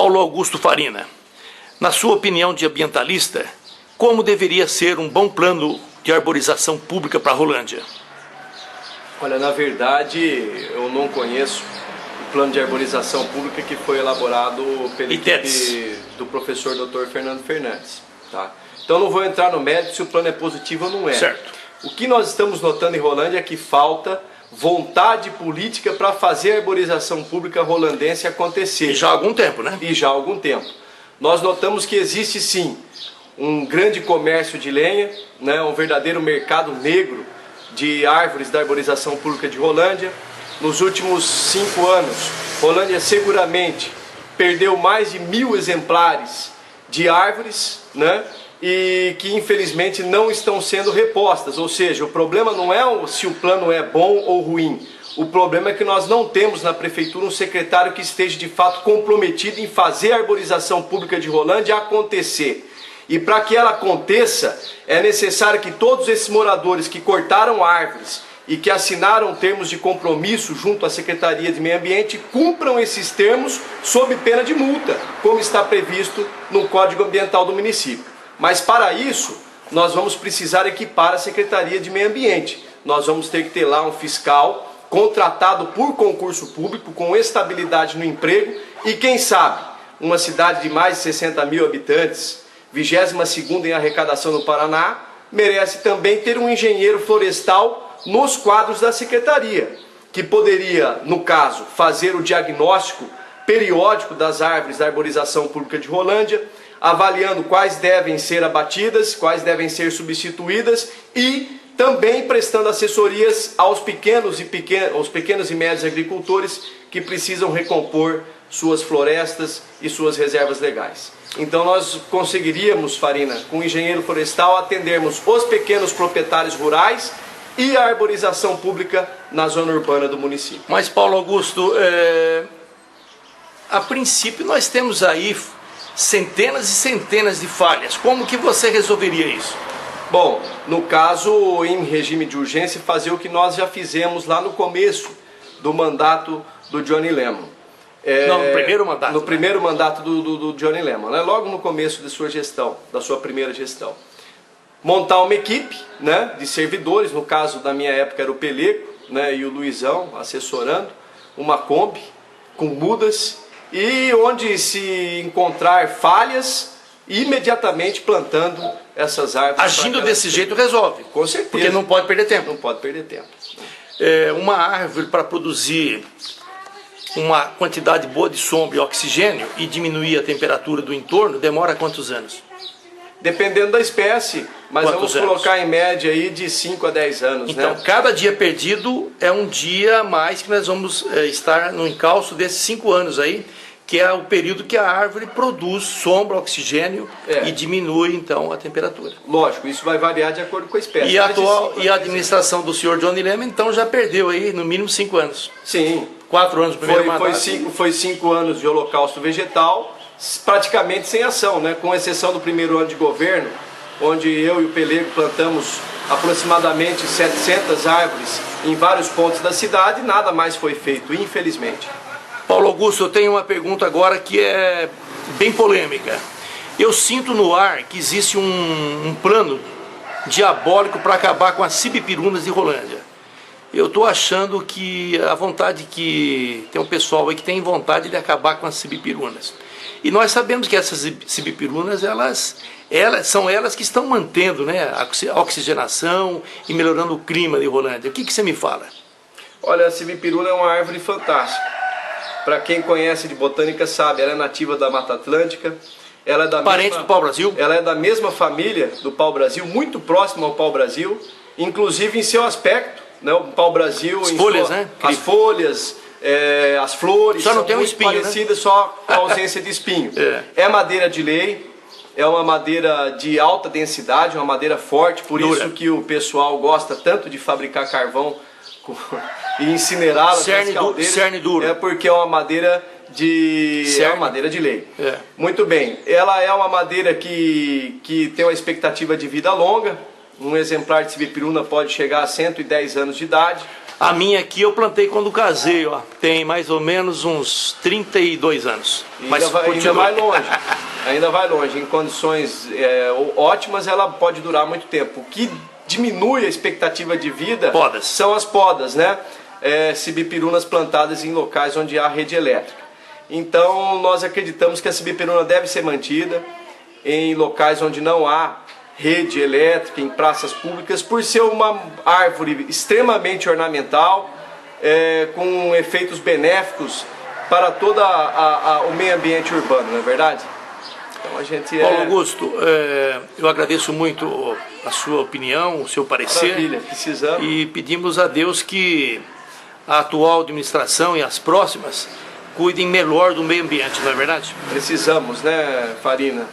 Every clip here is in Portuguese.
Paulo Augusto Farina, na sua opinião de ambientalista, como deveria ser um bom plano de arborização pública para a Rolândia? Olha, na verdade, eu não conheço o plano de arborização pública que foi elaborado pela equipe do professor Dr. Fernando Fernandes. Tá? Então não vou entrar no mérito se o plano é positivo ou não é. Certo. O que nós estamos notando em Rolândia é que falta vontade política para fazer a arborização pública rolandense acontecer. E já há algum tempo, né? E já há algum tempo. Nós notamos que existe sim um grande comércio de lenha, né, um verdadeiro mercado negro de árvores da arborização pública de Rolândia. Nos últimos 5 anos, Rolândia seguramente perdeu mais de 1000 exemplares de árvores, né, e que infelizmente não estão sendo repostas. Ou seja, o problema não é se o plano é bom ou ruim. O problema é que nós não temos na prefeitura um secretário que esteja de fato comprometido em fazer a arborização pública de Rolândia acontecer. E para que ela aconteça, é necessário que todos esses moradores que cortaram árvores e que assinaram termos de compromisso junto à Secretaria de Meio Ambiente cumpram esses termos sob pena de multa, como está previsto no Código Ambiental do município. Mas para isso, nós vamos precisar equipar a Secretaria de Meio Ambiente. Nós vamos ter que ter lá um fiscal contratado por concurso público, com estabilidade no emprego e, quem sabe, uma cidade de mais de 60 mil habitantes, 22ª em arrecadação no Paraná, merece também ter um engenheiro florestal nos quadros da secretaria, que poderia, no caso, fazer o diagnóstico periódico das árvores da arborização pública de Rolândia, avaliando quais devem ser abatidas, quais devem ser substituídas e também prestando assessorias aos pequenos e médios agricultores que precisam recompor suas florestas e suas reservas legais. Então nós conseguiríamos, Farina, com o engenheiro florestal, atendermos os pequenos proprietários rurais e a arborização pública na zona urbana do município. Mas, Paulo Augusto, a princípio nós temos aí centenas e centenas de falhas. Como que você resolveria isso? Bom, no caso, em regime de urgência, fazer o que nós já fizemos lá no começo do mandato do Johnny Lemon. Não, no primeiro mandato. No primeiro mandato do Johnny Lemon, né? Logo no começo de sua gestão, da sua primeira gestão. Montar uma equipe, né, de servidores, no caso da minha época era o Pelego, né, e o Luizão assessorando, uma Kombi com mudas, e onde se encontrar falhas, imediatamente plantando essas árvores. Agindo desse jeito resolve. Com certeza. Porque não pode perder tempo. Não pode perder tempo. Uma árvore para produzir uma quantidade boa de sombra e oxigênio e diminuir a temperatura do entorno demora quantos anos? Dependendo da espécie, mas Quantos vamos colocar em média aí de 5 a 10 anos. Então, né? cada dia perdido é um dia a mais que nós vamos estar no encalço desses 5 anos aí, que é o período que a árvore produz sombra, oxigênio e diminui então a temperatura. Lógico, isso vai variar de acordo com a espécie. E a administração do senhor Johnny Lemon então já perdeu aí no mínimo 5 anos. Sim. 4 anos no primeiro mandato. Foi 5 anos de holocausto vegetal, praticamente sem ação, né? Com exceção do primeiro ano de governo, onde eu e o Pelego plantamos aproximadamente 700 árvores em vários pontos da cidade, nada mais foi feito, infelizmente. Paulo Augusto, eu tenho uma pergunta agora que é bem polêmica. Eu sinto no ar que existe um plano diabólico para acabar com as cibipirunas de Rolândia. Eu estou achando que a vontade que tem um pessoal aí que tem vontade de acabar com as cibipirunas. E nós sabemos que essas cibipirunas, elas são elas que estão mantendo, né, a oxigenação e melhorando o clima de Rolândia. O que você me fala? Olha, a cibipiruna é uma árvore fantástica. Para quem conhece de botânica sabe, ela é nativa da Mata Atlântica. Ela é da Parente do pau-brasil? Ela é da mesma família do pau-brasil, muito próxima ao pau-brasil, inclusive em seu aspecto, né? O pau-brasil, as folhas, né? As folhas, as flores, só não tem um muito espinho, parecidas, né? só com a ausência de espinho. É madeira de lei, é uma madeira de alta densidade, uma madeira forte, por isso que o pessoal gosta tanto de fabricar carvão e incinerá-la nas caldeiras. Cerne duro. É porque é uma madeira de lei. Muito bem. Ela é uma madeira que tem uma expectativa de vida longa, Um exemplar de sibipiruna pode chegar a 110 anos de idade. A minha aqui eu plantei quando casei, ó. Tem mais ou menos uns 32 anos. Mas ainda vai longe. Ainda vai longe. Em condições ótimas, ela pode durar muito tempo. O que diminui a expectativa de vida são as podas, né? Sibipirunas plantadas em locais onde há rede elétrica. Então, nós acreditamos que a sibipiruna deve ser mantida em locais onde não há rede elétrica, em praças públicas, por ser uma árvore extremamente ornamental, com efeitos benéficos para todo o meio ambiente urbano, não é verdade? Então a gente Paulo Augusto, eu agradeço muito a sua opinião, o seu parecer. Maravilha, precisamos. E pedimos a Deus que a atual administração e as próximas cuidem melhor do meio ambiente, não é verdade? Precisamos, né, Farina?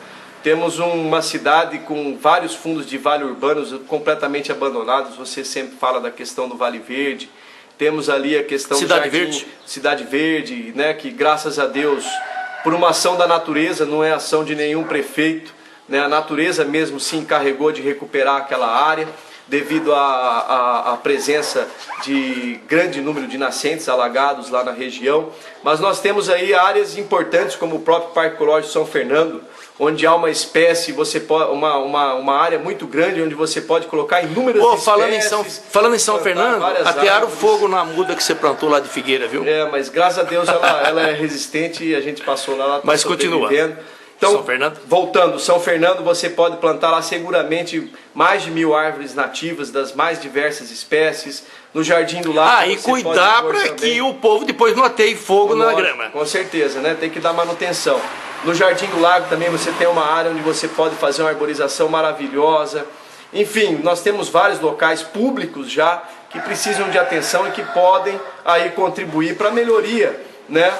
Temos uma cidade com vários fundos de vale urbanos completamente abandonados. Você sempre fala da questão do Vale Verde. Temos ali a questão do Jardim Cidade Verde, né, que graças a Deus, por uma ação da natureza, não é ação de nenhum prefeito, né, a natureza mesmo se encarregou de recuperar aquela área, devido à presença de grande número de nascentes alagados lá na região. Mas nós temos aí áreas importantes, como o próprio Parque Ecológico São Fernando, onde há uma espécie, uma área muito grande, onde você pode colocar inúmeras espécies. Falando em São Fernando, atearam fogo na muda que você plantou lá de figueira, viu? Mas graças a Deus ela é resistente e a gente passou lá. Mas continua. Então, São Fernando? Voltando, São Fernando, você pode plantar lá seguramente mais de 1000 árvores nativas das mais diversas espécies. No Jardim do Lago. E cuidar para que o povo depois não ateie fogo na grama. Com certeza, né? Tem que dar manutenção. No Jardim do Lago também você tem uma área onde você pode fazer uma arborização maravilhosa. Enfim, nós temos vários locais públicos já que precisam de atenção e que podem aí contribuir para a melhoria, né,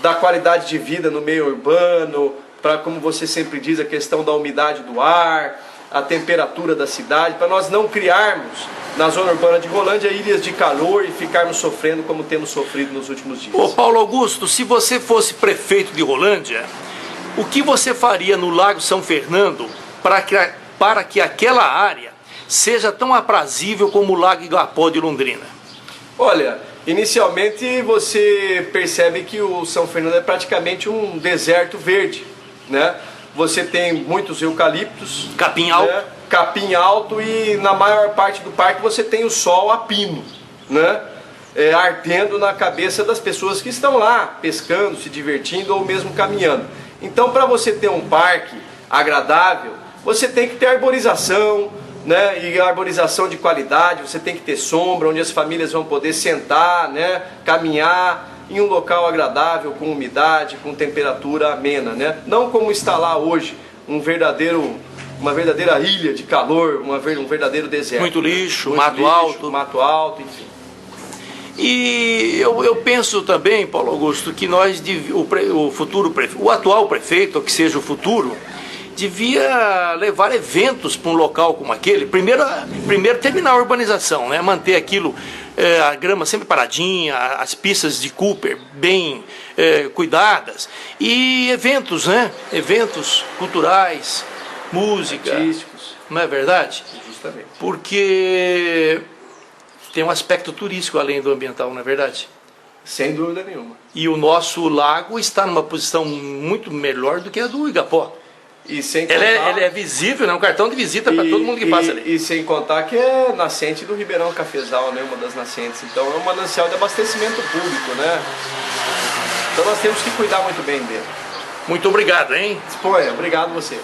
da qualidade de vida no meio urbano, para, como você sempre diz, a questão da umidade do ar, a temperatura da cidade, para nós não criarmos na zona urbana de Rolândia ilhas de calor e ficarmos sofrendo como temos sofrido nos últimos dias. Ô Paulo Augusto, se você fosse prefeito de Rolândia, o que você faria no Lago São Fernando para que aquela área seja tão aprazível como o Lago Igapó de Londrina? Olha, inicialmente você percebe que o São Fernando é praticamente um deserto verde, né? Você tem muitos eucaliptos, capim alto, né? Capim alto, e na maior parte do parque você tem o sol a pino, né? Ardendo na cabeça das pessoas que estão lá pescando, se divertindo ou mesmo caminhando. Então, para você ter um parque agradável, você tem que ter arborização, né? E arborização de qualidade. Você tem que ter sombra, onde as famílias vão poder sentar, né? Caminhar em um local agradável, com umidade, com temperatura amena, né? Não como está lá hoje, uma verdadeira ilha de calor, um verdadeiro deserto. Muito lixo, né? mato alto, enfim. E eu penso também, Paulo Augusto, que o atual prefeito, ou que seja o futuro, devia levar eventos para um local como aquele. Primeiro terminar a urbanização, né? Manter aquilo, a grama sempre paradinha, as pistas de Cooper bem cuidadas. E eventos, né? Eventos culturais, música. Artísticos. Não é verdade? Justamente. Porque tem um aspecto turístico além do ambiental, não é verdade? Sem dúvida nenhuma. E o nosso lago está numa posição muito melhor do que a do Igapó. E sem contar... ele é visível, né? Um cartão de visita para todo mundo que passa ali. E sem contar que é nascente do Ribeirão Cafezal, né? Uma das nascentes. Então é um manancial de abastecimento público, né? Então nós temos que cuidar muito bem dele. Muito obrigado, hein? Disponha. Obrigado você.